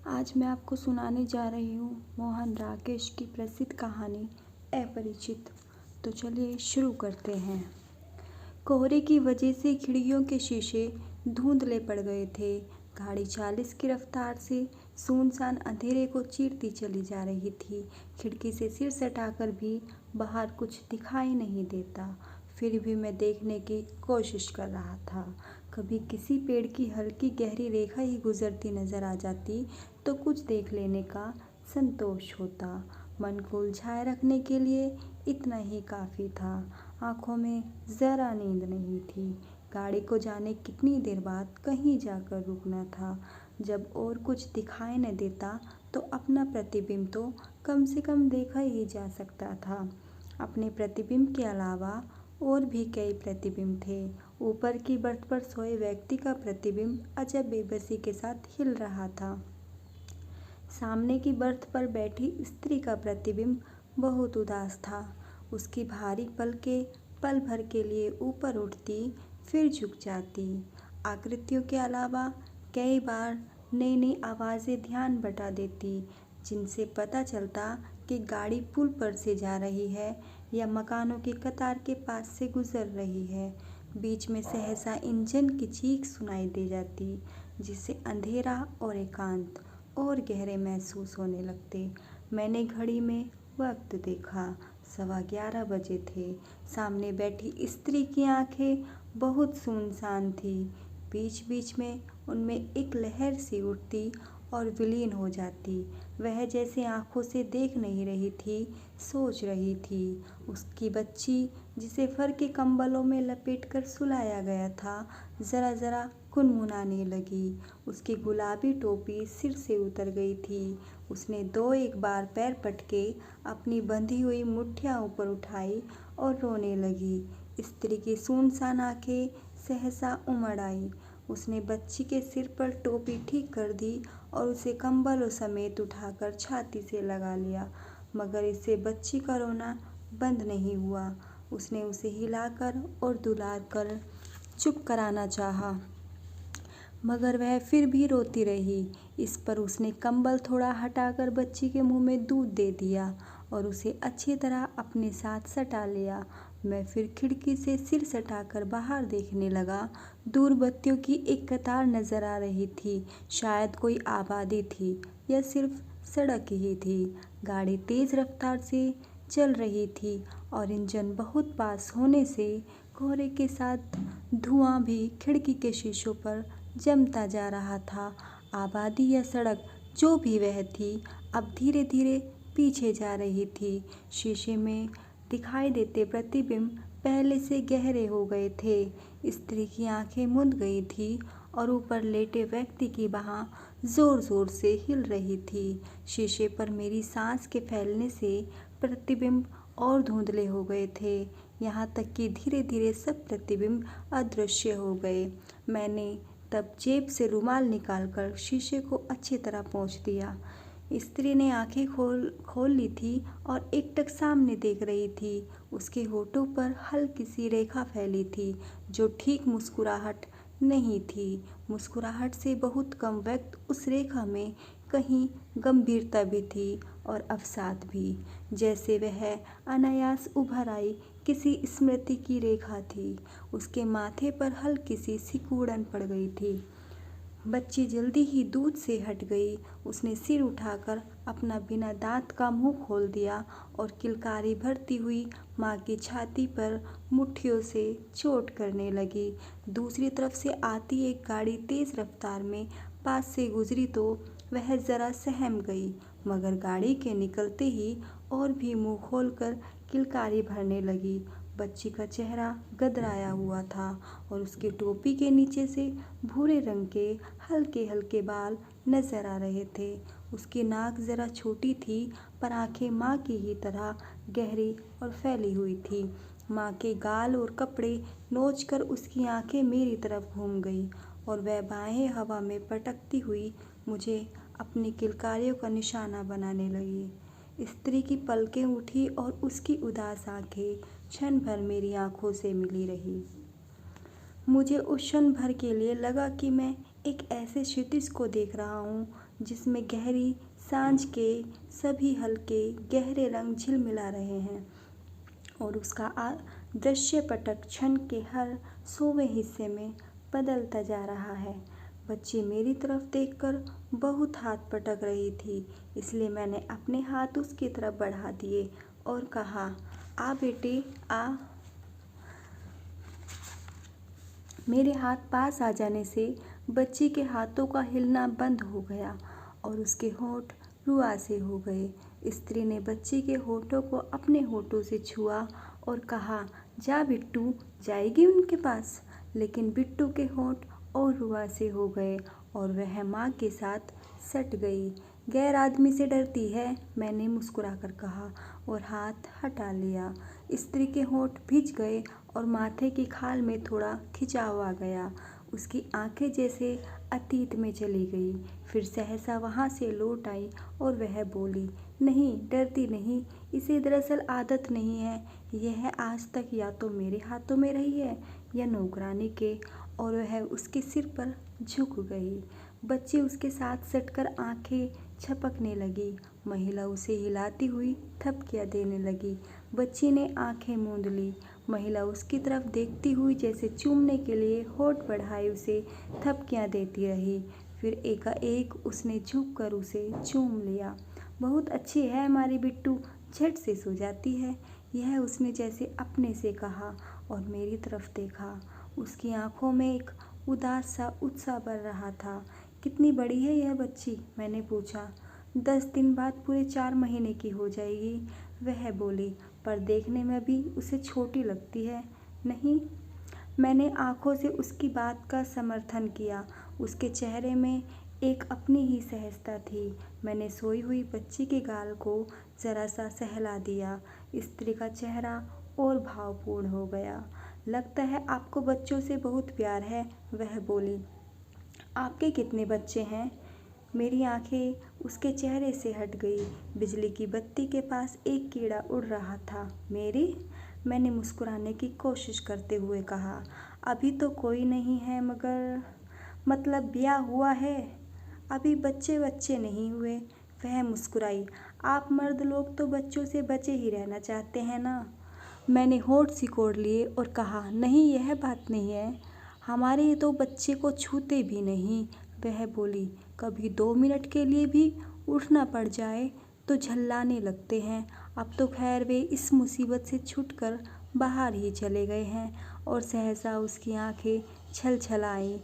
आज मैं आपको सुनाने जा रही हूँ मोहन राकेश की प्रसिद्ध कहानी अपरिचित। तो चलिए शुरू करते हैं। कोहरे की वजह से खिड़कियों के शीशे धुंधले पड़ गए थे। गाड़ी 40 की रफ्तार से सुनसान अंधेरे को चीरती चली जा रही थी। खिड़की से सिर सटाकर भी बाहर कुछ दिखाई नहीं देता। फिर भी मैं देखने की कोशिश कर रहा था। कभी किसी पेड़ की हल्की गहरी रेखा ही गुजरती नजर आ जाती तो कुछ देख लेने का संतोष होता। मन को उलझाए रखने के लिए इतना ही काफ़ी था। आंखों में ज़रा नींद नहीं थी। गाड़ी को जाने कितनी देर बाद कहीं जाकर रुकना था। जब और कुछ दिखाई न देता तो अपना प्रतिबिंब तो कम से कम देखा ही जा सकता था। अपने प्रतिबिंब के अलावा और भी कई प्रतिबिंब थे। ऊपर की बर्थ पर सोए व्यक्ति का प्रतिबिंब अजब बेबसी के साथ हिल रहा था। सामने की बर्थ पर बैठी स्त्री का प्रतिबिंब बहुत उदास था। उसकी भारी पलकें पल भर के लिए ऊपर उठती फिर झुक जाती। आकृतियों के अलावा कई बार नई नई आवाज़ें ध्यान बटा देती, जिनसे पता चलता कि गाड़ी पुल पर से जा रही है या मकानों की कतार के पास से गुजर रही है। बीच में सहसा इंजन की चीख सुनाई दे जाती, जिससे अंधेरा और एकांत और गहरे महसूस होने लगते। मैंने घड़ी में वक्त देखा। 11:15 बजे थे। सामने बैठी स्त्री की आंखें बहुत सुनसान थी। बीच बीच में उनमें एक लहर सी उठती और विलीन हो जाती। वह जैसे आंखों से देख नहीं रही थी, सोच रही थी। उसकी बच्ची, जिसे फर के कंबलों में लपेटकर सुलाया गया था, ज़रा ज़रा गुनगुनाने लगी। उसकी गुलाबी टोपी सिर से उतर गई थी। उसने 2-1 बार पैर पटके अपनी बंधी हुई मुट्ठियाँ ऊपर उठाई और रोने लगी। स्त्री की सुनसान आंखें सहसा उमड़ आई। उसने बच्ची के सिर पर टोपी ठीक कर दी और उसे कंबलों समेत उठाकर छाती से लगा लिया, मगर इससे बच्ची का रोना बंद नहीं हुआ। उसने उसे हिलाकर और दुलाकर चुप कराना चाहा, मगर वह फिर भी रोती रही। इस पर उसने कंबल थोड़ा हटाकर बच्ची के मुंह में दूध दे दिया और उसे अच्छी तरह अपने साथ सटा लिया। मैं फिर खिड़की से सिर सटाकर बाहर देखने लगा। दूर बत्तियों की एक कतार नजर आ रही थी। शायद कोई आबादी थी या सिर्फ सड़क ही थी। गाड़ी तेज रफ्तार से चल रही थी और इंजन बहुत पास होने से कोहरे के साथ धुआं भी खिड़की के शीशों पर जमता जा रहा था। आबादी या सड़क जो भी वह थी, अब धीरे धीरे पीछे जा रही थी। शीशे में दिखाई देते प्रतिबिंब पहले से गहरे हो गए थे। स्त्री की आंखें मूंद गई थी और ऊपर लेटे व्यक्ति की बाहें जोर जोर से हिल रही थी। शीशे पर मेरी सांस के फैलने से प्रतिबिंब और धुंधले हो गए थे, यहाँ तक कि धीरे धीरे सब प्रतिबिंब अदृश्य हो गए। मैंने तब जेब से रुमाल निकालकर शीशे को अच्छी तरह पोंछ दिया। स्त्री ने आंखें खोल ली थी और एकटक सामने देख रही थी। उसके होठों पर हल्की सी रेखा फैली थी, जो ठीक मुस्कुराहट नहीं थी। मुस्कुराहट से बहुत कम व्यक्त उस रेखा में कहीं गंभीरता भी थी और अवसाद भी, जैसे वह अनायास उभर आई किसी स्मृति की रेखा थी। उसके माथे पर हल्की सी सिकुड़न पड़ गई थी। बच्ची जल्दी ही दूध से हट गई। उसने सिर उठाकर अपना बिना दांत का मुंह खोल दिया और किलकारी भरती हुई माँ की छाती पर मुट्ठियों से चोट करने लगी। दूसरी तरफ से आती एक गाड़ी तेज रफ्तार में पास से गुजरी तो वह जरा सहम गई, मगर गाड़ी के निकलते ही और भी मुंह खोलकर किलकारी भरने लगी। बच्ची का चेहरा गदराया हुआ था और उसकी टोपी के नीचे से भूरे रंग के हल्के हल्के बाल नजर आ रहे थे। उसकी नाक जरा छोटी थी, पर आंखें माँ की ही तरह गहरी और फैली हुई थी। माँ के गाल और कपड़े नोचकर उसकी आंखें मेरी तरफ घूम गई और वह बाहें हवा में पटकती हुई मुझे अपनी किलकारियों का निशाना बनाने लगी। स्त्री की पलकें उठी और उसकी उदास आंखें क्षण भर मेरी आंखों से मिली रही। मुझे उस क्षण भर के लिए लगा कि मैं एक ऐसे क्षितिज को देख रहा हूँ जिसमें गहरी सांझ के सभी हल्के गहरे रंग झिलमिला रहे हैं और उसका दृश्य पटक क्षण के हर 100वें हिस्से में बदलता जा रहा है। बच्ची मेरी तरफ देखकर बहुत हाथ पटक रही थी, इसलिए मैंने अपने हाथ उसकी तरफ बढ़ा दिए और कहा, आ बेटी आ। मेरे हाथ पास आ जाने से बच्ची के हाथों का हिलना बंद हो गया और उसके होंठ रुआसे हो गए। स्त्री ने बच्ची के होठों को अपने होठों से छुआ और कहा, जा बिट्टू, जाएगी उनके पास। लेकिन बिट्टू के होंठ और रुआसे हो गए और वह माँ के साथ सट गई। गैर आदमी से डरती है, मैंने मुस्कुराकर कहा और हाथ हटा लिया। स्त्री के होंठ भीग गए और माथे की खाल में थोड़ा खिंचाव आ गया। उसकी आंखें जैसे अतीत में चली गई, फिर सहसा वहाँ से लौट आई और वह बोली, नहीं, डरती नहीं, इसे दरअसल आदत नहीं है। यह आज तक या तो मेरे हाथों में रही है या नौकरानी के। और वह उसके सिर पर झुक गई। बच्ची उसके साथ सटकर आंखें झपकने लगी। महिला उसे हिलाती हुई थपकियां देने लगी। बच्ची ने आंखें मूंद ली। महिला उसकी तरफ देखती हुई जैसे चूमने के लिए होठ बढ़ाए उसे थपकियां देती रही। फिर एकाएक उसने झुककर उसे चूम लिया। बहुत अच्छी है हमारी बिट्टू, झट से सो जाती है, यह उसने जैसे अपने से कहा और मेरी तरफ देखा। उसकी आंखों में एक उदास सा उत्साह भर रहा था। कितनी बड़ी है यह बच्ची, मैंने पूछा। 10 दिन बाद पूरे 4 महीने की हो जाएगी, वह बोली, पर देखने में भी उसे छोटी लगती है, नहीं? मैंने आंखों से उसकी बात का समर्थन किया। उसके चेहरे में एक अपनी ही सहजता थी। मैंने सोई हुई बच्ची के गाल को जरा सा सहला दिया। स्त्री का चेहरा और भावपूर्ण हो गया। लगता है आपको बच्चों से बहुत प्यार है, वह बोली। आपके कितने बच्चे हैं? मेरी आंखें उसके चेहरे से हट गई। बिजली की बत्ती के पास एक कीड़ा उड़ रहा था। मेरी? मैंने मुस्कुराने की कोशिश करते हुए कहा, अभी तो कोई नहीं है, मगर मतलब ब्याह हुआ है, अभी बच्चे बच्चे नहीं हुए। वह मुस्कुराई। आप मर्द लोग तो बच्चों से बचे ही रहना चाहते हैं ना? मैंने होठ सिकोड़ लिए और कहा, नहीं, यह बात नहीं है, हमारे तो बच्चे को छूते भी नहीं। वह बोली, कभी 2 मिनट के लिए भी उठना पड़ जाए तो झल्लाने लगते हैं। अब तो खैर वे इस मुसीबत से छूटकर बाहर ही चले गए हैं। और सहसा उसकी आंखें छलछलाईं।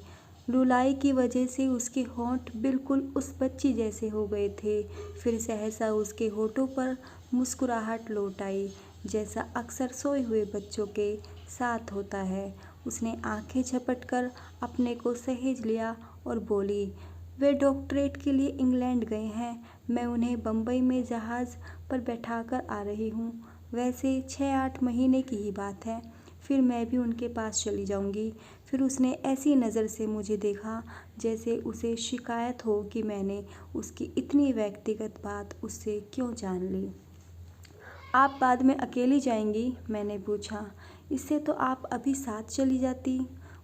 लुलाई की वजह से उसके होंठ बिल्कुल उस बच्ची जैसे हो गए थे। फिर सहसा उसके होठों पर मुस्कुराहट लौट आई, जैसा अक्सर सोए हुए बच्चों के साथ होता है। उसने आंखें झपटकर अपने को सहेज लिया और बोली, वे डॉक्टरेट के लिए इंग्लैंड गए हैं, मैं उन्हें बम्बई में जहाज़ पर बैठाकर आ रही हूँ। वैसे 6-8 महीने की ही बात है, फिर मैं भी उनके पास चली जाऊंगी। फिर उसने ऐसी नज़र से मुझे देखा जैसे उसे शिकायत हो कि मैंने उसकी इतनी व्यक्तिगत बात उससे क्यों जान ली। आप बाद में अकेली जाएंगी? मैंने पूछा। इससे तो आप अभी साथ चली जाती।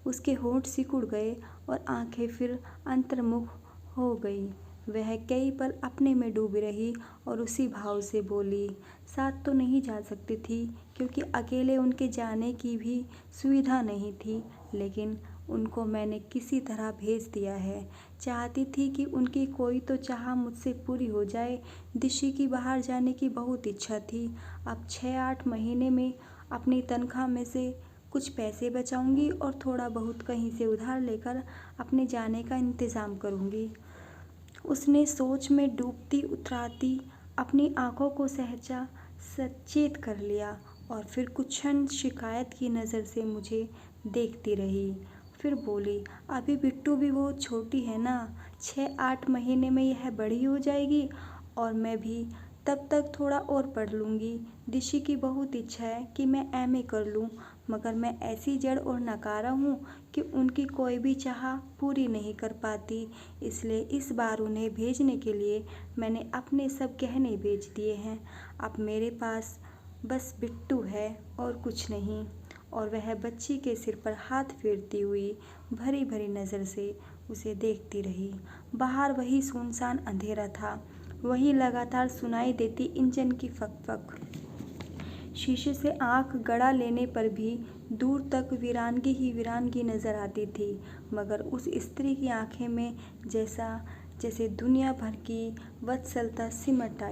उसके होंठ सिकुड़ गए और आंखें फिर अंतर्मुख हो गई। वह कई पल अपने में डूबी रही और उसी भाव से बोली, साथ तो नहीं जा सकती थी क्योंकि अकेले उनके जाने की भी सुविधा नहीं थी, लेकिन उनको मैंने किसी तरह भेज दिया है। चाहती थी कि उनकी कोई तो चाह मुझसे पूरी हो जाए। दिशी की बाहर जाने की बहुत इच्छा थी। अब 6-8 महीने में अपनी तनख्वाह में से कुछ पैसे बचाऊंगी और थोड़ा बहुत कहीं से उधार लेकर अपने जाने का इंतज़ाम करूंगी। उसने सोच में डूबती उतराती अपनी आंखों को सहजा सचेत कर लिया और फिर कुछ क्षण शिकायत की नज़र से मुझे देखती रही। फिर बोली, अभी बिट्टू भी बहुत छोटी है ना, 6-8 महीने में यह बड़ी हो जाएगी और मैं भी तब तक थोड़ा और पढ़ लूँगी। दिशी की बहुत इच्छा है कि मैं एमए कर लूँ, मगर मैं ऐसी जड़ और नकारा हूँ कि उनकी कोई भी चाह पूरी नहीं कर पाती। इसलिए इस बार उन्हें भेजने के लिए मैंने अपने सब गहने बेच दिए हैं। अब मेरे पास बस बिट्टू है और कुछ नहीं। और वह बच्ची के सिर पर हाथ फेरती हुई भरी भरी नज़र से उसे देखती रही। बाहर वही सुनसान अंधेरा था, वही लगातार सुनाई देती इंजन की फक-फक। शीशे से आंख गड़ा लेने पर भी दूर तक वीरानगी ही वीरानगी नजर आती थी, मगर उस स्त्री की आंखें में जैसे दुनिया भर की वत्सलता सिमट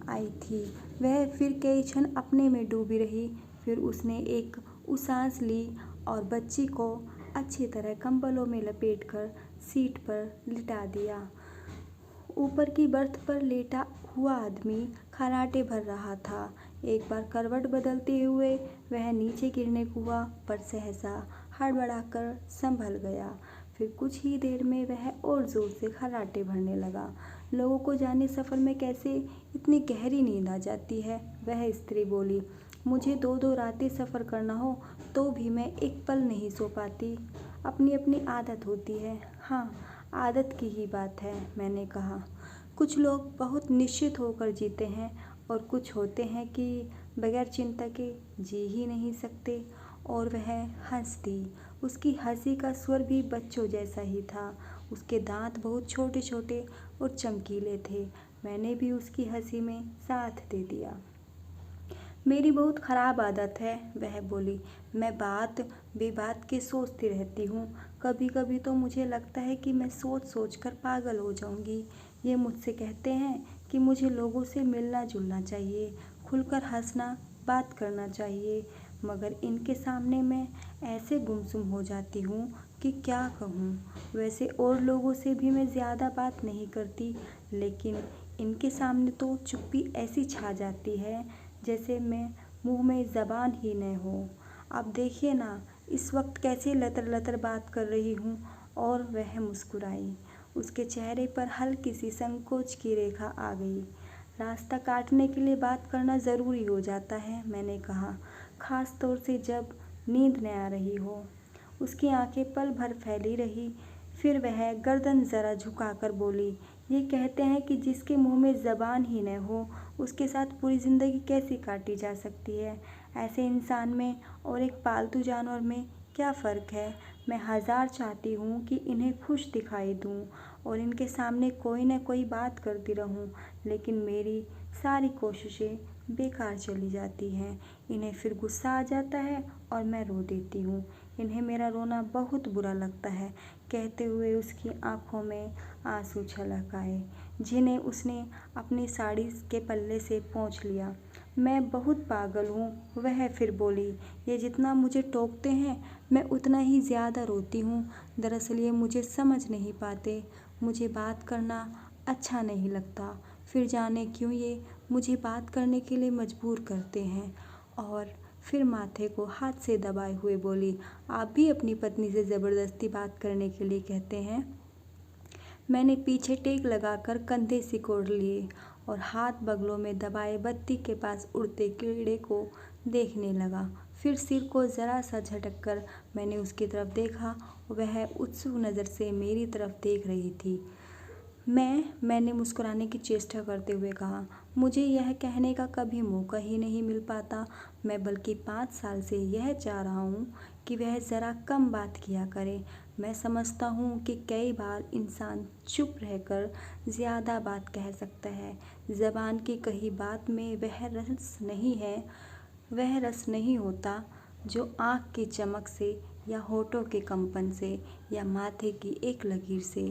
आई थी। वह फिर कई क्षण अपने में डूबी रही, फिर उसने एक सांस ली और बच्ची को अच्छी तरह कंबलों में लपेटकर सीट पर लिटा दिया। ऊपर की बर्थ पर लेटा हुआ आदमी खर्राटे भर रहा था। एक बार करवट बदलते हुए वह नीचे गिरने को हुआ, पर सहसा हड़बड़ाकर संभल गया। फिर कुछ ही देर में वह और जोर से खर्राटे भरने लगा। लोगों को जाने सफ़र में कैसे इतनी गहरी नींद आ जाती है, वह स्त्री बोली। मुझे 2-2 रातें सफ़र करना हो तो भी मैं एक पल नहीं सो पाती। अपनी अपनी आदत होती है। हाँ, आदत की ही बात है, मैंने कहा। कुछ लोग बहुत निश्चित होकर जीते हैं और कुछ होते हैं कि बगैर चिंता के जी ही नहीं सकते। और वह हंस दी। उसकी हंसी का स्वर भी बच्चों जैसा ही था। उसके दांत बहुत छोटे छोटे और चमकीले थे। मैंने भी उसकी हंसी में साथ दे दिया। मेरी बहुत ख़राब आदत है, वह बोली। मैं बात बेबात के सोचती रहती हूँ। कभी कभी तो मुझे लगता है कि मैं सोच सोच कर पागल हो जाऊँगी। ये मुझसे कहते हैं कि मुझे लोगों से मिलना जुलना चाहिए, खुलकर हंसना, बात करना चाहिए, मगर इनके सामने मैं ऐसे गुमसुम हो जाती हूँ कि क्या कहूँ। वैसे और लोगों से भी मैं ज़्यादा बात नहीं करती, लेकिन इनके सामने तो चुप्पी ऐसी छा जाती है जैसे मैं मुंह में ज़बान ही न हो। अब देखिए ना, इस वक्त कैसे लतर लतर बात कर रही हूँ। और वह मुस्कुराई। उसके चेहरे पर हल्की सी संकोच की रेखा आ गई। रास्ता काटने के लिए बात करना ज़रूरी हो जाता है, मैंने कहा, ख़ास तौर से जब नींद न आ रही हो। उसकी आंखें पल भर फैली रही, फिर वह गर्दन ज़रा झुकाकर बोली, ये कहते हैं कि जिसके मुंह में ज़बान ही न हो उसके साथ पूरी ज़िंदगी कैसे काटी जा सकती है। ऐसे इंसान में और एक पालतू जानवर में क्या फ़र्क है। मैं हज़ार चाहती हूँ कि इन्हें खुश दिखाई दूँ और इनके सामने कोई न कोई बात करती रहूँ, लेकिन मेरी सारी कोशिशें बेकार चली जाती हैं। इन्हें फिर गुस्सा आ जाता है और मैं रो देती हूँ। इन्हें मेरा रोना बहुत बुरा लगता है। कहते हुए उसकी आंखों में आंसू छलक आए, जिन्हें उसने अपनी साड़ी के पल्ले से पोंछ लिया। मैं बहुत पागल हूँ, वह फिर बोली। ये जितना मुझे टोकते हैं मैं उतना ही ज़्यादा रोती हूँ। दरअसल ये मुझे समझ नहीं पाते। मुझे बात करना अच्छा नहीं लगता, फिर जाने क्यों ये मुझे बात करने के लिए मजबूर करते हैं। और फिर माथे को हाथ से दबाए हुए बोली, आप भी अपनी पत्नी से ज़बरदस्ती बात करने के लिए कहते हैं। मैंने पीछे टेक लगाकर कंधे सिकोड़ लिए और हाथ बगलों में दबाए बत्ती के पास उड़ते कीड़े को देखने लगा। फिर सिर को ज़रा सा झटक कर मैंने उसकी तरफ देखा। वह उत्सुक नज़र से मेरी तरफ देख रही थी। मैंने मुस्कुराने की चेष्टा करते हुए कहा, मुझे यह कहने का कभी मौका ही नहीं मिल पाता। मैं बल्कि 5 साल से यह चाह रहा हूँ कि वह ज़रा कम बात किया करे। मैं समझता हूँ कि कई बार इंसान चुप रहकर ज़्यादा बात कह सकता है। ज़बान की कही बात में वह रस नहीं होता जो आँख की चमक से या होठों के कंपन से या माथे की एक लकीर से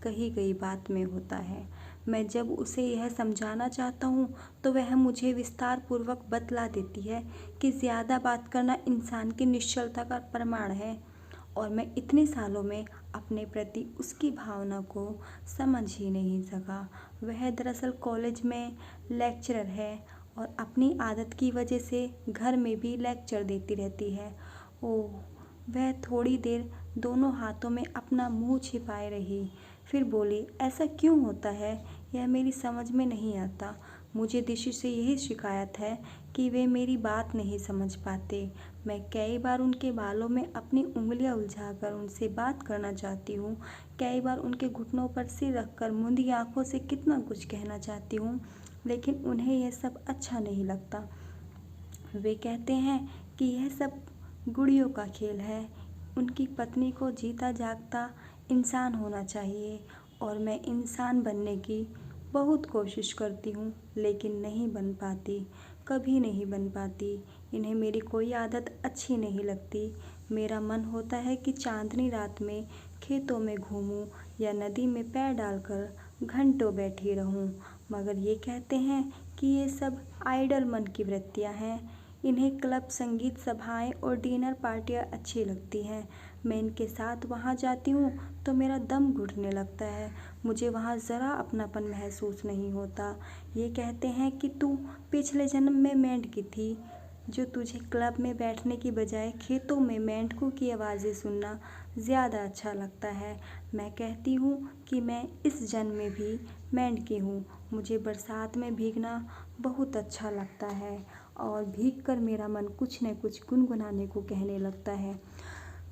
कही गई बात में होता है। मैं जब उसे यह समझाना चाहता हूँ तो वह मुझे विस्तार पूर्वक बतला देती है कि ज़्यादा बात करना इंसान की निश्चलता का प्रमाण है। और मैं इतने सालों में अपने प्रति उसकी भावना को समझ ही नहीं सका। वह दरअसल कॉलेज में लेक्चरर है और अपनी आदत की वजह से घर में भी लेक्चर देती रहती है। ओह, वह थोड़ी देर दोनों हाथों में अपना मुंह छिपाए रही, फिर बोली, ऐसा क्यों होता है, यह मेरी समझ में नहीं आता। मुझे दिशु से यही शिकायत है कि वे मेरी बात नहीं समझ पाते। मैं कई बार उनके बालों में अपनी उंगलियां उलझाकर उनसे बात करना चाहती हूँ। कई बार उनके घुटनों पर सिर रखकर मूंदी आंखों से कितना कुछ कहना चाहती हूँ, लेकिन उन्हें यह सब अच्छा नहीं लगता। वे कहते हैं कि यह सब गुड़ियों का खेल है। उनकी पत्नी को जीता जागता इंसान होना चाहिए और मैं इंसान बनने की बहुत कोशिश करती हूँ, लेकिन नहीं बन पाती, कभी नहीं बन पाती। इन्हें मेरी कोई आदत अच्छी नहीं लगती। मेरा मन होता है कि चांदनी रात में खेतों में घूमूं या नदी में पैर डालकर घंटों बैठी रहूं, मगर ये कहते हैं कि ये सब आइडल मन की वृत्तियां हैं। इन्हें क्लब, संगीत सभाएं और डिनर पार्टियां अच्छी लगती हैं। मैं इनके साथ वहाँ जाती हूँ तो मेरा दम घुटने लगता है। मुझे वहाँ ज़रा अपनापन महसूस नहीं होता। ये कहते हैं कि तू पिछले जन्म में मेंढक थी, जो तुझे क्लब में बैठने की बजाय खेतों में मेंढकों की आवाज़ें सुनना ज़्यादा अच्छा लगता है। मैं कहती हूँ कि मैं इस जन्म में भी मेंढकी हूँ। मुझे बरसात में भीगना बहुत अच्छा लगता है और भीगकर मेरा मन कुछ न कुछ गुनगुनाने को कहने लगता है।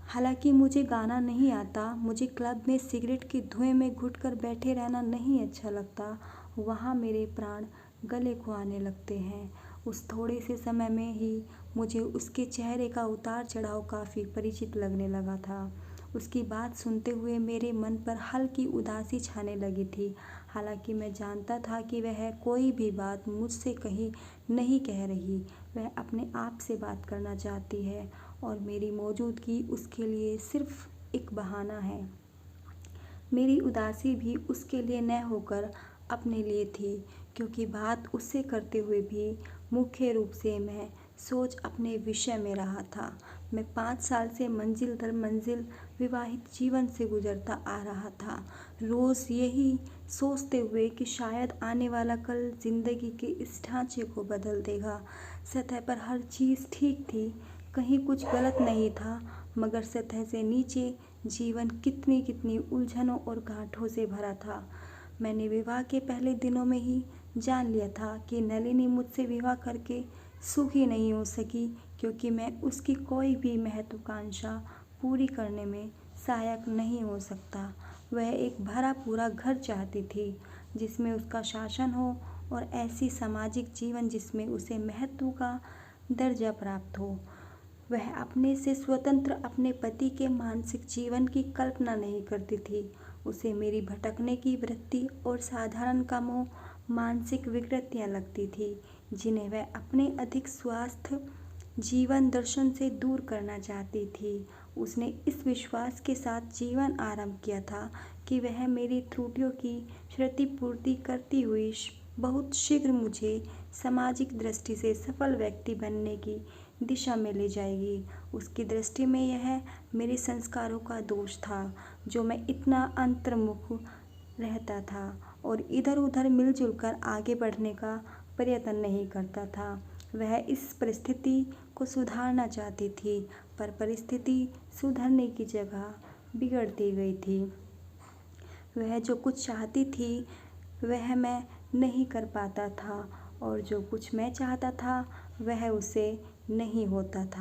हालांकि मुझे गाना नहीं आता, मुझे क्लब में सिगरेट के धुएं में घुटकर बैठे रहना नहीं अच्छा लगता। वहाँ मेरे प्राण गले को आने लगते हैं। उस थोड़े से समय में ही मुझे उसके चेहरे का उतार चढ़ाव काफ़ी परिचित लगने लगा था। उसकी बात सुनते हुए मेरे मन पर हल्की उदासी छाने लगी थी। हालांकि मैं जानता था कि वह कोई भी बात मुझसे कहीं नहीं कह रही। वह अपने आप से बात करना चाहती है और मेरी मौजूदगी उसके लिए सिर्फ एक बहाना है। मेरी उदासी भी उसके लिए न होकर अपने लिए थी, क्योंकि बात उससे करते हुए भी मुख्य रूप से मैं सोच अपने विषय में रहा था। मैं 5 साल से मंजिल दर मंजिल विवाहित जीवन से गुजरता आ रहा था, रोज़ यही सोचते हुए कि शायद आने वाला कल ज़िंदगी के इस ढांचे को बदल देगा। सतह पर हर चीज़ ठीक थी, कहीं कुछ गलत नहीं था, मगर सतह से नीचे जीवन कितनी कितनी उलझनों और गांठों से भरा था। मैंने विवाह के पहले दिनों में ही जान लिया था कि नलिनी मुझसे विवाह करके सुखी नहीं हो सकी, क्योंकि मैं उसकी कोई भी महत्वाकांक्षा पूरी करने में सहायक नहीं हो सकता। वह एक भरा पूरा घर चाहती थी, जिसमें उसका शासन हो, और ऐसी सामाजिक जीवन जिसमें उसे महत्व का दर्जा प्राप्त हो। वह अपने से स्वतंत्र अपने पति के मानसिक जीवन की कल्पना नहीं करती थी। उसे मेरी भटकने की वृत्ति और साधारण कामों, मानसिक विकृतियाँ लगती थी, जिन्हें वह अपने अधिक स्वास्थ्य जीवन दर्शन से दूर करना चाहती थी। उसने इस विश्वास के साथ जीवन आरंभ किया था कि वह मेरी त्रुटियों की क्षतिपूर्ति करती हुई बहुत शीघ्र मुझे सामाजिक दृष्टि से सफल व्यक्ति बनने की दिशा में ले जाएगी। उसकी दृष्टि में यह मेरे संस्कारों का दोष था, जो मैं इतना अंतर्मुख रहता था और इधर उधर मिलजुल कर आगे बढ़ने का प्रयत्न नहीं करता था। वह इस परिस्थिति को सुधारना चाहती थी, पर परिस्थिति सुधरने की जगह बिगड़ती गई थी। वह जो कुछ चाहती थी वह मैं नहीं कर पाता था, और जो कुछ मैं चाहता था वह उसे नहीं होता था।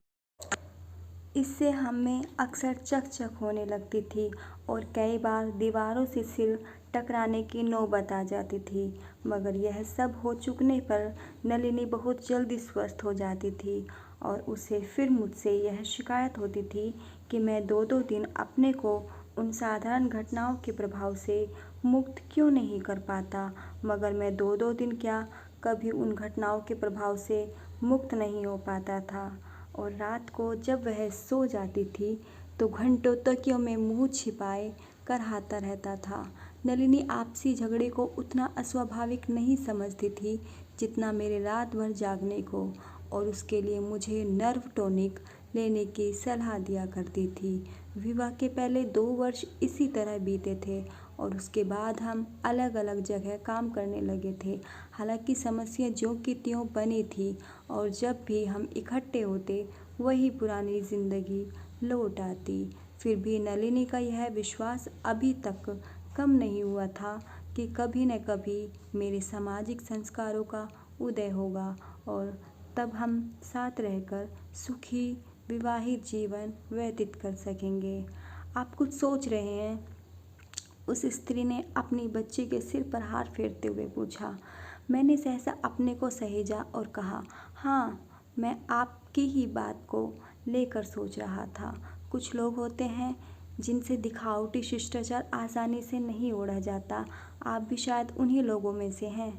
इससे हमें अक्सर चकचक होने लगती थी और कई बार दीवारों से सिर टकराने की नौबत आ जाती थी। मगर यह सब हो चुकने पर नलिनी बहुत जल्दी स्वस्थ हो जाती थी और उसे फिर मुझसे यह शिकायत होती थी कि मैं 2-2 दिन अपने को उन साधारण घटनाओं के प्रभाव से मुक्त क्यों नहीं कर पाता। मगर मैं 2-2 दिन क्या, कभी उन घटनाओं के प्रभाव से मुक्त नहीं हो पाता था, और रात को जब वह सो जाती थी तो घंटों तकियों में मुंह छिपाए कराहता रहता था। नलिनी आपसी झगड़े को उतना अस्वाभाविक नहीं समझती थी जितना मेरे रात भर जागने को, और उसके लिए मुझे नर्व टॉनिक लेने की सलाह दिया करती थी। विवाह के पहले 2 वर्ष इसी तरह बीते थे और उसके बाद हम अलग अलग जगह काम करने लगे थे। हालांकि समस्या ज्यों की त्यों बनी थी और जब भी हम इकट्ठे होते वही पुरानी जिंदगी लौट आती। फिर भी नलिनी का यह विश्वास अभी तक कम नहीं हुआ था कि कभी न कभी मेरे सामाजिक संस्कारों का उदय होगा और तब हम साथ रहकर सुखी विवाहित जीवन व्यतीत कर सकेंगे। आप कुछ सोच रहे हैं? उस स्त्री ने अपनी बच्ची के सिर पर हाथ फेरते हुए पूछा। मैंने सहसा अपने को सहेजा और कहा, हाँ, मैं आपकी ही बात को लेकर सोच रहा था। कुछ लोग होते हैं जिनसे दिखावटी शिष्टाचार आसानी से नहीं ओढ़ा जाता। आप भी शायद उन्हीं लोगों में से हैं।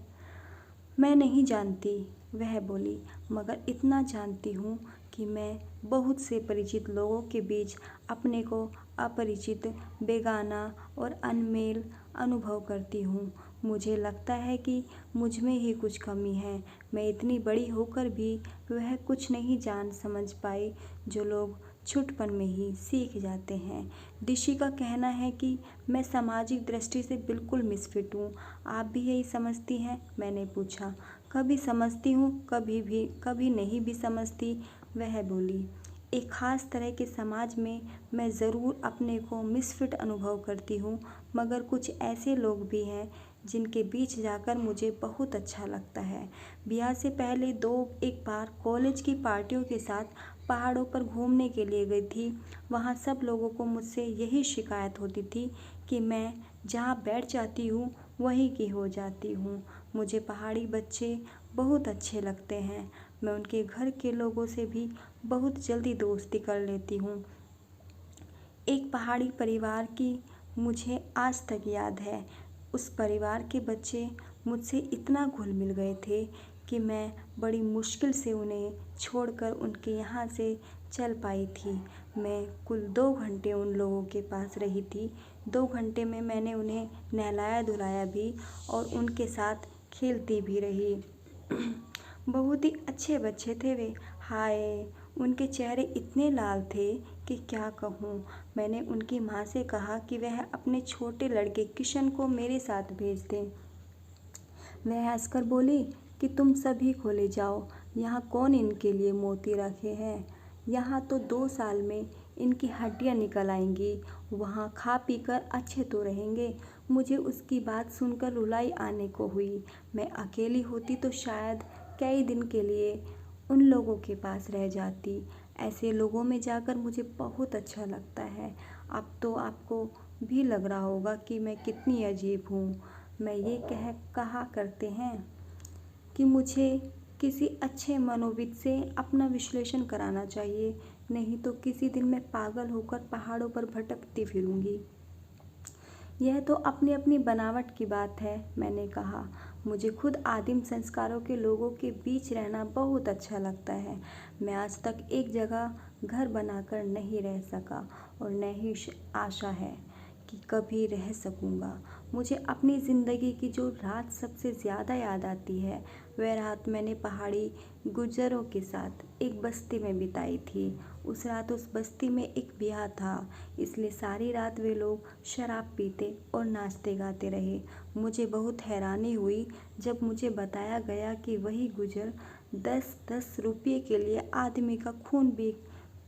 मैं नहीं जानती, वह बोली, मगर इतना जानती हूँ कि मैं बहुत से परिचित लोगों के बीच अपने को अपरिचित, बेगाना और अनमेल अनुभव करती हूँ। मुझे लगता है कि मुझ में ही कुछ कमी है। मैं इतनी बड़ी होकर भी वह कुछ नहीं जान समझ पाई जो लोग छुटपन में ही सीख जाते हैं। ऋषि का कहना है कि मैं सामाजिक दृष्टि से बिल्कुल मिसफिट हूँ। आप भी यही समझती हैं? मैंने पूछा। कभी समझती हूँ, कभी नहीं भी समझती, वह बोली। एक ख़ास तरह के समाज में मैं ज़रूर अपने को मिसफिट अनुभव करती हूँ, मगर कुछ ऐसे लोग भी हैं जिनके बीच जाकर मुझे बहुत अच्छा लगता है। ब्याह से पहले एक बार कॉलेज की पार्टियों के साथ पहाड़ों पर घूमने के लिए गई थी। वहाँ सब लोगों को मुझसे यही शिकायत होती थी कि मैं जहाँ बैठ जाती हूँ वहीं की हो जाती हूँ। मुझे पहाड़ी बच्चे बहुत अच्छे लगते हैं। मैं उनके घर के लोगों से भी बहुत जल्दी दोस्ती कर लेती हूँ। एक पहाड़ी परिवार की मुझे आज तक याद है। उस परिवार के बच्चे मुझसे इतना घुल मिल गए थे कि मैं बड़ी मुश्किल से उन्हें छोड़कर उनके यहाँ से चल पाई थी। मैं कुल 2 घंटे उन लोगों के पास रही थी। 2 घंटे में मैंने उन्हें नहलाया धुलाया भी और उनके साथ खेलती भी रही। बहुत ही अच्छे बच्चे थे वे। हाय, उनके चेहरे इतने लाल थे कि क्या कहूँ। मैंने उनकी माँ से कहा कि वह अपने छोटे लड़के किशन को मेरे साथ भेज दें। वह हंसकर बोली कि तुम सभी को ले जाओ, यहाँ कौन इनके लिए मोती रखे हैं। यहाँ तो 2 साल में इनकी हड्डियाँ निकल आएंगी, वहाँ खा पी कर अच्छे तो रहेंगे। मुझे उसकी बात सुनकर रुलाई आने को हुई। मैं अकेली होती तो शायद कई दिन के लिए उन लोगों के पास रह जाती। ऐसे लोगों में जाकर मुझे बहुत अच्छा लगता है। अब तो आपको भी लग रहा होगा कि मैं कितनी अजीब हूँ। मैं ये कहा करते हैं कि मुझे किसी अच्छे मनोविद से अपना विश्लेषण कराना चाहिए, नहीं तो किसी दिन मैं पागल होकर पहाड़ों पर भटकती फिरूंगी। यह तो अपनी अपनी बनावट की बात है, मैंने कहा। मुझे खुद आदिम संस्कारों के लोगों के बीच रहना बहुत अच्छा लगता है। मैं आज तक एक जगह घर बनाकर नहीं रह सका और न ही आशा है कि कभी रह सकूंगा। मुझे अपनी ज़िंदगी की जो रात सबसे ज़्यादा याद आती है वह रात मैंने पहाड़ी गुज्जरों के साथ एक बस्ती में बिताई थी। उस रात उस बस्ती में एक ब्याह था, इसलिए सारी रात वे लोग शराब पीते और नाचते गाते रहे। मुझे बहुत हैरानी हुई जब मुझे बताया गया कि वही गुज्जर 10-10 रुपये के लिए आदमी का खून भी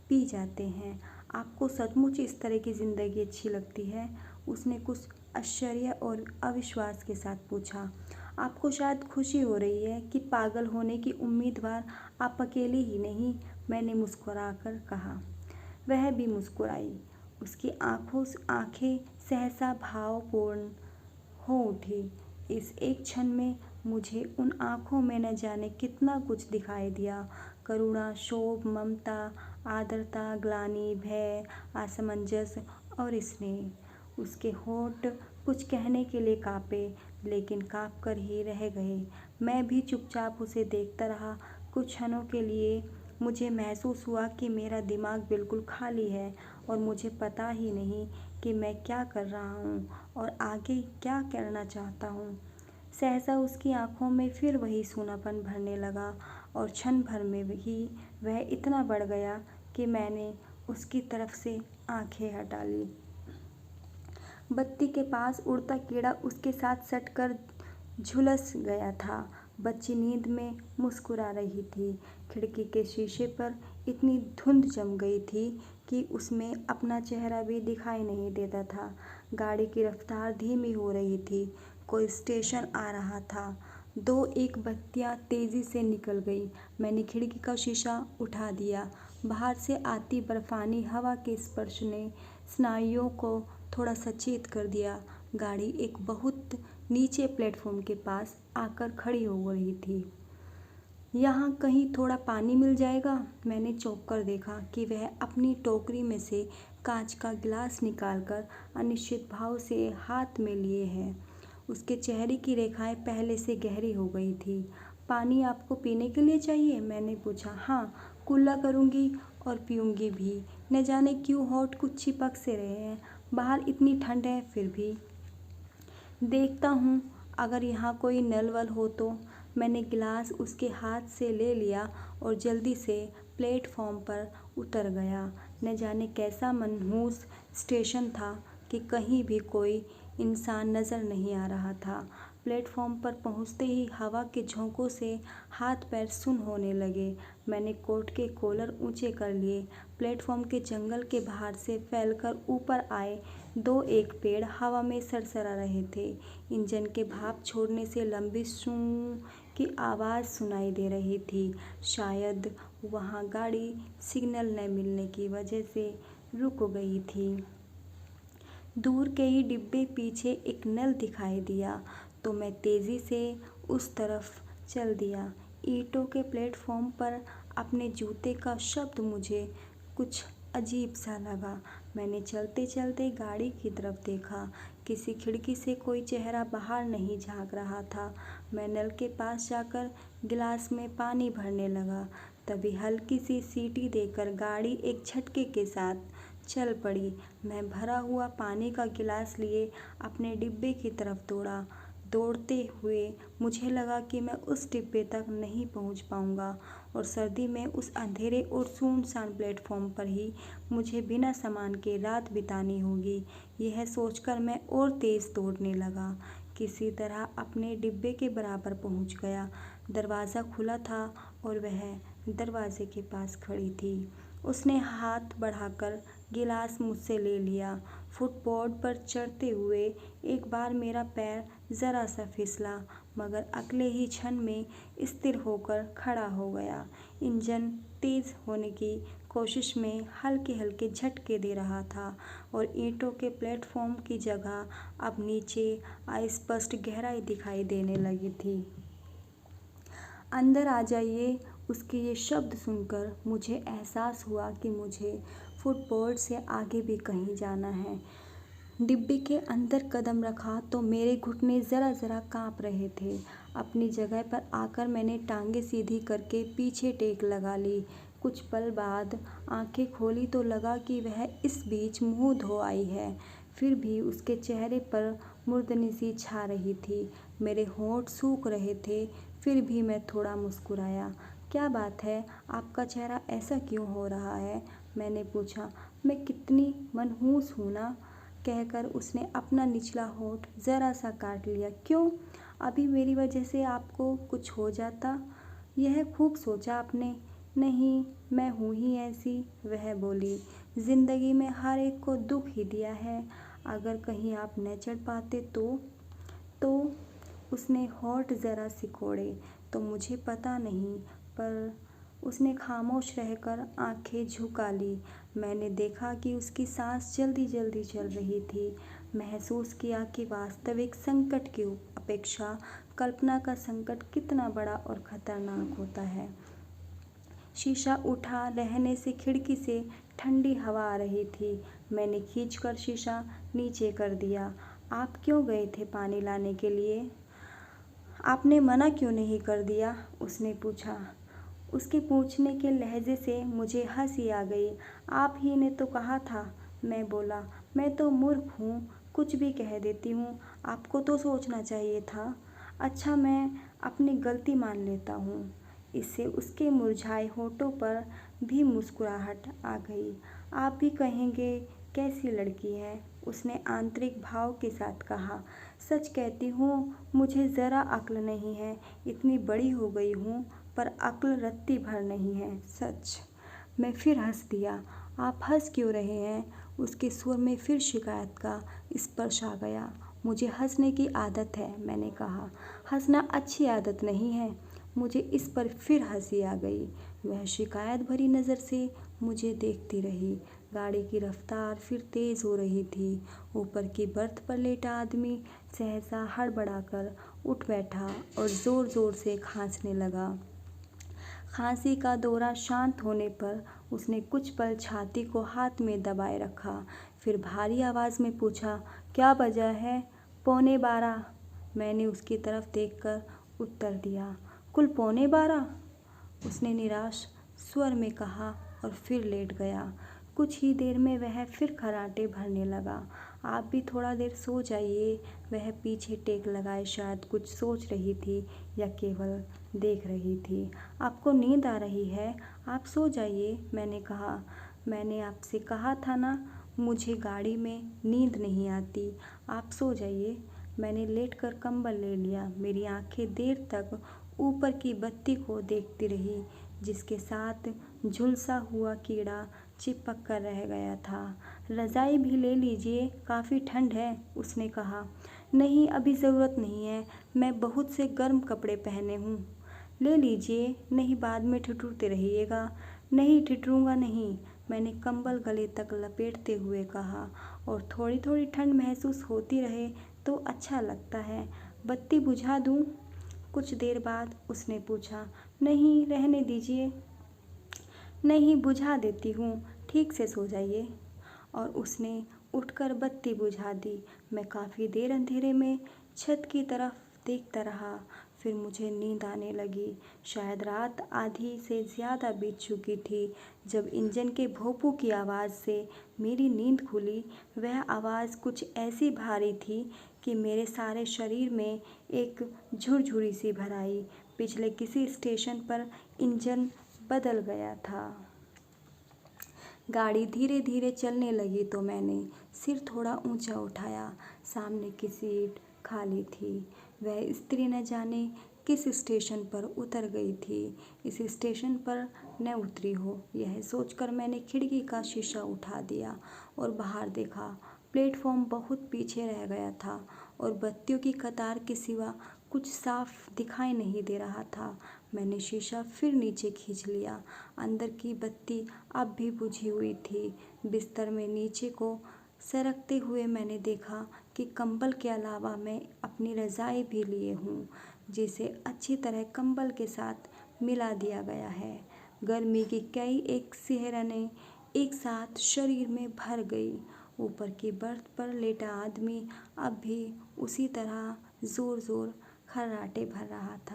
पी जाते हैं। आपको सचमुच इस तरह की ज़िंदगी अच्छी लगती है? उसने कुछ आश्चर्य और अविश्वास के साथ पूछा। आपको शायद खुशी हो रही है कि पागल होने की उम्मीदवार आप अकेली ही नहीं, मैंने मुस्कुराकर कहा। वह भी मुस्कुराई। उसकी आंखें सहसा भावपूर्ण हो उठी। इस एक क्षण में मुझे उन आँखों में न जाने कितना कुछ दिखाई दिया। करुणा, शोभ, ममता, आर्द्रता, ग्लानि, भय, असमंजस और स्नेह। उसके होंठ कुछ कहने के लिए काँपे, लेकिन काँप कर ही रह गए। मैं भी चुपचाप उसे देखता रहा। कुछ क्षणों के लिए मुझे महसूस हुआ कि मेरा दिमाग बिल्कुल खाली है और मुझे पता ही नहीं कि मैं क्या कर रहा हूँ और आगे क्या करना चाहता हूँ। सहसा उसकी आंखों में फिर वही सूनापन भरने लगा और क्षण भर में ही वह इतना बढ़ गया कि मैंने उसकी तरफ से आंखें हटा ली। बत्ती के पास उड़ता कीड़ा उसके साथ सटकर झुलस गया था। बच्ची नींद में मुस्कुरा रही थी। खिड़की के शीशे पर इतनी धुंध जम गई थी कि उसमें अपना चेहरा भी दिखाई नहीं देता था। गाड़ी की रफ्तार धीमी हो रही थी। कोई स्टेशन आ रहा था। 2-1 बत्तियां तेजी से निकल गई। मैंने खिड़की का शीशा उठा दिया। बाहर से आती बर्फानी हवा के स्पर्श ने स्नायुओं को थोड़ा सचेत कर दिया। गाड़ी एक बहुत नीचे प्लेटफॉर्म के पास आकर खड़ी हो रही थी। यहाँ कहीं थोड़ा पानी मिल जाएगा? मैंने चौंक कर देखा कि वह अपनी टोकरी में से कांच का गिलास निकालकर अनिश्चित भाव से हाथ में लिए है। उसके चेहरे की रेखाएं पहले से गहरी हो गई थी। पानी आपको पीने के लिए चाहिए? मैंने पूछा। हाँ, कुल्ला करूँगी और पीऊँगी भी। न जाने क्यों होंठ कुछ चिपक से रहे हैं। बाहर इतनी ठंड है फिर भी। देखता हूँ अगर यहाँ कोई नल वल हो तो। मैंने गिलास उसके हाथ से ले लिया और जल्दी से प्लेटफॉर्म पर उतर गया। न जाने कैसा मनहूस स्टेशन था कि कहीं भी कोई इंसान नज़र नहीं आ रहा था। प्लेटफॉर्म पर पहुंचते ही हवा के झोंकों से हाथ पैर सुन्न होने लगे। मैंने कोट के कॉलर ऊंचे कर लिए। प्लेटफॉर्म के जंगल के बाहर से फैलकर ऊपर आए दो एक पेड़ हवा में सरसरा रहे थे। इंजन के भाप छोड़ने से लंबी सूं की आवाज़ सुनाई दे रही थी। शायद वहाँ गाड़ी सिग्नल न मिलने की वजह से रुक गई थी। दूर कई डिब्बे पीछे एक नल दिखाई दिया तो मैं तेज़ी से उस तरफ चल दिया। ईंटों के प्लेटफॉर्म पर अपने जूते का शब्द मुझे कुछ अजीब सा लगा। मैंने चलते चलते गाड़ी की तरफ देखा। किसी खिड़की से कोई चेहरा बाहर नहीं झांक रहा था। मैं नल के पास जाकर गिलास में पानी भरने लगा। तभी हल्की सी सीटी देकर गाड़ी एक झटके के साथ चल पड़ी। मैं भरा हुआ पानी का गिलास लिए अपने डिब्बे की तरफ दौड़ा। दौड़ते हुए मुझे लगा कि मैं उस डिब्बे तक नहीं पहुंच पाऊंगा और सर्दी में उस अंधेरे और सुनसान प्लेटफॉर्म पर ही मुझे बिना सामान के रात बितानी होगी। यह सोचकर मैं और तेज़ दौड़ने लगा। किसी तरह अपने डिब्बे के बराबर पहुंच गया। दरवाज़ा खुला था और वह दरवाजे के पास खड़ी थी। उसने हाथ बढ़ाकर गिलास मुझसे ले लिया। फुटबोर्ड पर चढ़ते हुए एक बार मेरा पैर ज़रा सा फिसला, मगर अगले ही क्षण में स्थिर होकर खड़ा हो गया। इंजन तेज़ होने की कोशिश में हल्के हल्के झटके दे रहा था और ईंटों के प्लेटफॉर्म की जगह अब नीचे अस्पष्ट गहराई दिखाई देने लगी थी। अंदर आ जाइए, उसके ये शब्द सुनकर मुझे एहसास हुआ कि मुझे फुटबोर्ड से आगे भी कहीं जाना है। डिब्बे के अंदर कदम रखा तो मेरे घुटने ज़रा ज़रा कांप रहे थे। अपनी जगह पर आकर मैंने टांगें सीधी करके पीछे टेक लगा ली। कुछ पल बाद आंखें खोली तो लगा कि वह इस बीच मुंह धो आई है। फिर भी उसके चेहरे पर मुर्दनी सी छा रही थी। मेरे होंठ सूख रहे थे, फिर भी मैं थोड़ा मुस्कुराया। क्या बात है, आपका चेहरा ऐसा क्यों हो रहा है? मैंने पूछा। मैं कितनी मनहूस हूँ ना, कहकर उसने अपना निचला होंठ ज़रा सा काट लिया। क्यों? अभी मेरी वजह से आपको कुछ हो जाता? यह खूब सोचा आपने। नहीं, मैं हूँ ही ऐसी, वह बोली। ज़िंदगी में हर एक को दुख ही दिया है। अगर कहीं आप न चढ़ पाते तो उसने होंठ ज़रा सिकोड़े। तो मुझे पता नहीं, पर उसने खामोश रहकर आंखें झुका ली। मैंने देखा कि उसकी सांस जल्दी जल्दी चल रही थी। महसूस किया कि वास्तविक संकट की अपेक्षा कल्पना का संकट कितना बड़ा और खतरनाक होता है। शीशा उठा रहने से खिड़की से ठंडी हवा आ रही थी। मैंने खींचकर शीशा नीचे कर दिया। आप क्यों गए थे पानी लाने के लिए? आपने मना क्यों नहीं कर दिया? उसने पूछा। उसके पूछने के लहजे से मुझे हंसी आ गई। आप ही ने तो कहा था, मैं बोला। मैं तो मूर्ख हूँ, कुछ भी कह देती हूँ। आपको तो सोचना चाहिए था। अच्छा, मैं अपनी गलती मान लेता हूँ। इससे उसके मुरझाए होठों पर भी मुस्कुराहट आ गई। आप भी कहेंगे कैसी लड़की है, उसने आंतरिक भाव के साथ कहा। सच कहती हूँ, मुझे ज़रा अक्ल नहीं है। इतनी बड़ी हो गई हूँ पर अक्ल रत्ती भर नहीं है, सच। मैं फिर हंस दिया। आप हंस क्यों रहे हैं? उसके सुर में फिर शिकायत का स्पर्श आ गया। मुझे हंसने की आदत है, मैंने कहा। हंसना अच्छी आदत नहीं है। मुझे इस पर फिर हंसी आ गई। वह शिकायत भरी नज़र से मुझे देखती रही। गाड़ी की रफ्तार फिर तेज़ हो रही थी। ऊपर की बर्थ पर लेटा आदमी सहसा हड़बड़ाकर उठ बैठा और ज़ोर ज़ोर से खांसने लगा। खांसी का दौरा शांत होने पर उसने कुछ पल छाती को हाथ में दबाए रखा, फिर भारी आवाज़ में पूछा, क्या वजह है? 11:15। मैंने उसकी तरफ देखकर उत्तर दिया। कुल 11:15? उसने निराश स्वर में कहा और फिर लेट गया। कुछ ही देर में वह फिर खर्राटे भरने लगा। आप भी थोड़ा देर सो जाइए। वह पीछे टेक लगाए शायद कुछ सोच रही थी या केवल देख रही थी। आपको नींद आ रही है? आप सो जाइए, मैंने कहा। मैंने आपसे कहा था ना, मुझे गाड़ी में नींद नहीं आती। आप सो जाइए। मैंने लेटकर कंबल ले लिया। मेरी आंखें देर तक ऊपर की बत्ती को देखती रही, जिसके साथ झुलसा हुआ कीड़ा चिपक कर रह गया था। रज़ाई भी ले लीजिए, काफ़ी ठंड है, उसने कहा। नहीं, अभी ज़रूरत नहीं है, मैं बहुत से गर्म कपड़े पहने हूँ। ले लीजिए, नहीं बाद में ठिठुरते रहिएगा। नहीं, ठिठुरूंगा नहीं, मैंने कंबल गले तक लपेटते हुए कहा। और थोड़ी थोड़ी ठंड महसूस होती रहे तो अच्छा लगता है। बत्ती बुझा दूँ? कुछ देर बाद उसने पूछा। नहीं, रहने दीजिए। नहीं, बुझा देती हूँ, ठीक से सो जाइए। और उसने उठकर बत्ती बुझा दी। मैं काफ़ी देर अंधेरे में छत की तरफ देखता रहा, फिर मुझे नींद आने लगी। शायद रात आधी से ज़्यादा बीत चुकी थी जब इंजन के भोंपू की आवाज़ से मेरी नींद खुली। वह आवाज़ कुछ ऐसी भारी थी कि मेरे सारे शरीर में एक झुरझुरी सी भर आई। पिछले किसी स्टेशन पर इंजन बदल गया था। गाड़ी धीरे धीरे चलने लगी तो मैंने सिर थोड़ा ऊंचा उठाया। सामने की सीट खाली थी। वह स्त्री न जाने किस स्टेशन पर उतर गई थी। इस स्टेशन पर न उतरी हो, यह सोचकर मैंने खिड़की का शीशा उठा दिया और बाहर देखा। प्लेटफॉर्म बहुत पीछे रह गया था और बत्तियों की कतार के सिवा कुछ साफ दिखाई नहीं दे रहा था। मैंने शीशा फिर नीचे खींच लिया। अंदर की बत्ती अब भी बुझी हुई थी। बिस्तर में नीचे को सरकते हुए मैंने देखा कि कंबल के अलावा मैं अपनी रज़ाई भी लिए हूँ, जिसे अच्छी तरह कंबल के साथ मिला दिया गया है। गर्मी की कई एक सिहरनें एक साथ शरीर में भर गई। ऊपर की बर्थ पर लेटा आदमी अब भी उसी तरह ज़ोर ज़ोर खर्राटे भर रहा था।